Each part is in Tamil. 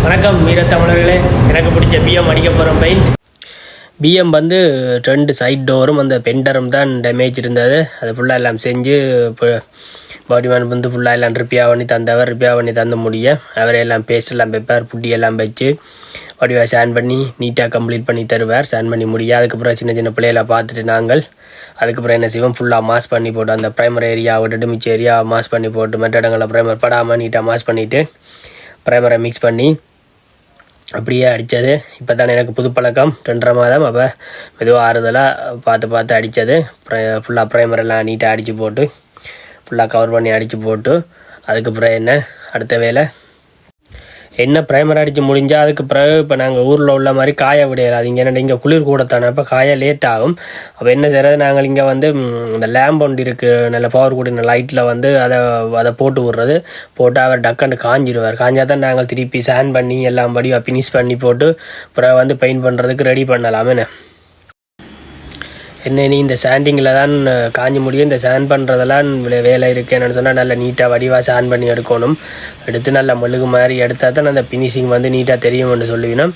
வணக்கம் வீரத்தமிழர்களே. எனக்கு பிடிச்ச பிஎம் அடிக்க போகிறோம் பெயிண்ட். பிஎம் வந்து 2 சைட் டோரும் அந்த பெண்டரும் தான் டேமேஜ் இருந்தது. அது ஃபுல்லாக எல்லாம் செஞ்சு இப்போ பாடிமேன் வந்து ஃபுல்லாக எல்லாம் ரிப்பேர் பண்ணி தந்து முடிய அவரே எல்லாம் பேஸ்ட் எல்லாம் பெப்பர் புட்டி எல்லாம் வச்சு வடிவாக ஸ்கேன் பண்ணி நீட்டாக கம்ப்ளீட் பண்ணி தருவார். ஸ்கேன் பண்ணி முடிய அதுக்கப்புறம் சின்ன சின்ன பிள்ளைகளை பார்த்துட்டு நாங்கள் அதுக்கப்புறம் என்ன செய்வோம், ஃபுல்லாக மாஸ் பண்ணி போட்டு அந்த ப்ரைமர் ஏரியா விட்டுட்டு மிச்ச ஏரியா மாஸ் பண்ணி போட்டு மற்ற இடங்களில் ப்ரைமர் படாமல் நீட்டாக மாஸ் பண்ணிவிட்டு ப்ரைமரை மிக்ஸ் பண்ணி அப்படியே அடித்தது. இப்போ தானே எனக்கு புது பழக்கம் 2.5 மாதம். அப்போ மெதுவாக ஆறுதலாக பார்த்து அடித்தது. ஃபுல்லாக ப்ரைமர் எல்லாம் நீட்டாக அடித்து போட்டு ஃபுல்லாக கவர் பண்ணி அடித்து போட்டு அதுக்கப்புறம் என்ன அடுத்த வேலை என்ன ப்ரைமர் அடித்து முடிஞ்சால் அதுக்கு பிறகு இப்போ நாங்கள் ஊரில் உள்ள மாதிரி காய விடையாது. அது இங்கே இங்கே குளிர் கூடத்தானே, அப்போ காய லேட் ஆகும். அப்போ என்ன செய்கிறது, நாங்கள் இங்கே வந்து இந்த லேம்ப் ஒன்று இருக்குது, நல்ல பவர் கூடின லைட்டில் வந்து அதை போட்டு விட்றது. போட்டு அவர் டக்குன்னு காஞ்சிடுவார். காஞ்சால் தான் நாங்கள் திருப்பி ஸ்கேன் பண்ணி எல்லாம் படி ஃபினிஷ் பண்ணி போட்டு அப்புறம் வந்து பெயிண்ட் பண்ணுறதுக்கு ரெடி பண்ணலாமே. என்ன நீ இந்த சாண்டிங்கில் தான் காஞ்சி முடியும், இந்த சாண்ட் பண்ணுறதெல்லாம் வேலை இருக்குது என்னென்னு சொன்னால் நல்லா நீட்டாக வடிவாக சாண்ட் பண்ணி எடுக்கணும். எடுத்து நல்லா மெழுகு மாதிரி எடுத்தால் தான் அந்த ஃபினிஷிங் வந்து நீட்டாக தெரியும்னு சொல்லுவினோம்.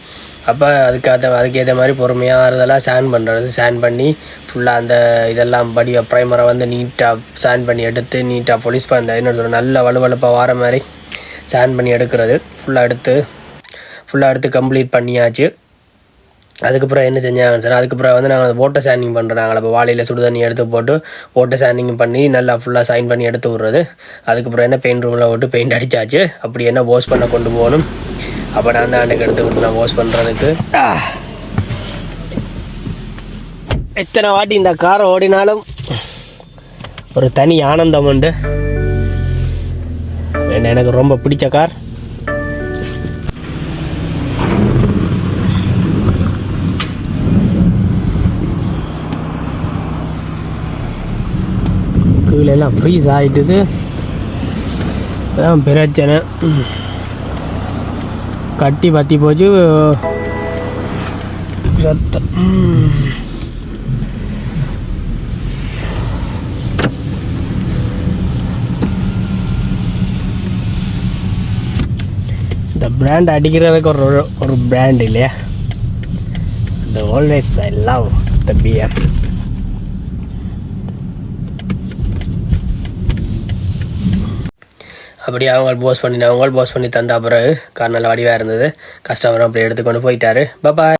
அப்போ அதுக்கேற்ற மாதிரி பொறுமையாக ஆறுதலாக சாண்ட் பண்ணி ஃபுல்லாக அந்த இதெல்லாம் வடிவாக ப்ரைமரை வந்து நீட்டாக சாண்ட் பண்ணி எடுத்து நீட்டாக பொலிஸ் பண்ண என்ன சொல்ல நல்ல வலுவலுப்பாக வார மாதிரி சாண்ட் பண்ணி எடுக்கிறது. ஃபுல்லாக எடுத்து கம்ப்ளீட் பண்ணியாச்சு. அதுக்கப்புறம் என்ன செஞ்சாங்க சார், அதுக்கப்புறம் வந்து நாங்கள் வாட்டர் சாண்டிங் பண்ணுறோம். அப்போ வாளியில் சுடு தண்ணி எடுத்து போட்டு வாட்டர் சாண்டிங் பண்ணி நல்லா ஃபுல்லாக சைன் பண்ணி எடுத்து விட்றது. அதுக்கப்புறம் என்ன பெயிண்ட் ரூமில் விட்டு பெயிண்ட் அடித்தாச்சு. அப்படி என்ன வாஷ் பண்ண கொண்டு போகணும். அப்போ நான் தான் அன்றைக்கு எடுத்து விட்டு நான் வாஷ் பண்ணுறதுக்கு எத்தனை வாட்டி இந்த காரை ஓடினாலும் ஒரு தனி ஆனந்தம் உண்டு. எனக்கு ரொம்ப பிடிச்ச கார். கீழெல்லாம் ஃப்ரீஸ் ஆகிட்டுது, அதான் பிரச்சனை. கட்டி பற்றி போச்சு சத்தம். இந்த பிராண்ட் அடிக்கிறதுக்கு ஒரு பிராண்ட் இல்லையா, the always I love the beer. அப்படியே அவங்க போஸ்ட் பண்ணி தந்த பிறகு கார் நல்ல வடிவாக இருந்தது. கஸ்டமரும் அப்படி எடுத்துக்கொண்டு போயிட்டாரு. பாய்.